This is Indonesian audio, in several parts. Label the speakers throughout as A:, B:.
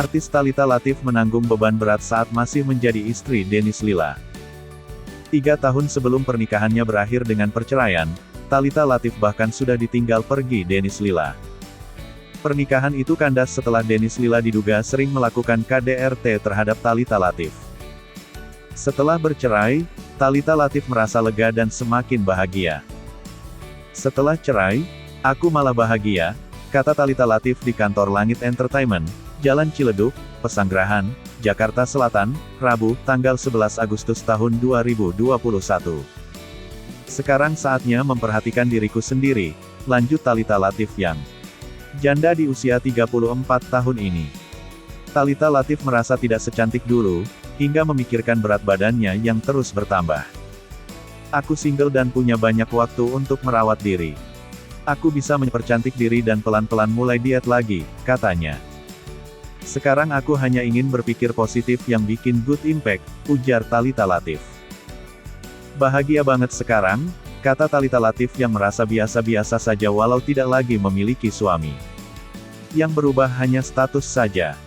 A: Artis Thalita Latief menanggung beban berat saat masih menjadi istri Dennis Lila. 3 tahun sebelum pernikahannya berakhir dengan perceraian, Thalita Latief bahkan sudah ditinggal pergi Dennis Lila. Pernikahan itu kandas setelah Dennis Lila diduga sering melakukan KDRT terhadap Thalita Latief. Setelah bercerai, Thalita Latief merasa lega dan semakin bahagia. "Setelah cerai, aku malah bahagia," kata Thalita Latief di kantor Langit Entertainment, Jalan Ciledug, Pesanggerahan, Jakarta Selatan, Rabu, tanggal 11 Agustus tahun 2021. "Sekarang saatnya memperhatikan diriku sendiri," lanjut Thalita Latief yang janda di usia 34 tahun ini. Thalita Latief merasa tidak secantik dulu, hingga memikirkan berat badannya yang terus bertambah. "Aku single dan punya banyak waktu untuk merawat diri. Aku bisa mempercantik diri dan pelan-pelan mulai diet lagi," katanya. "Sekarang aku hanya ingin berpikir positif yang bikin good impact," ujar Thalita Latief. "Bahagia banget sekarang," kata Thalita Latief yang merasa biasa-biasa saja walau tidak lagi memiliki suami. "Yang berubah hanya status saja.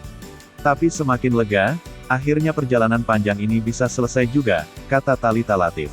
A: Tapi semakin lega, akhirnya perjalanan panjang ini bisa selesai juga," kata Thalita Latief.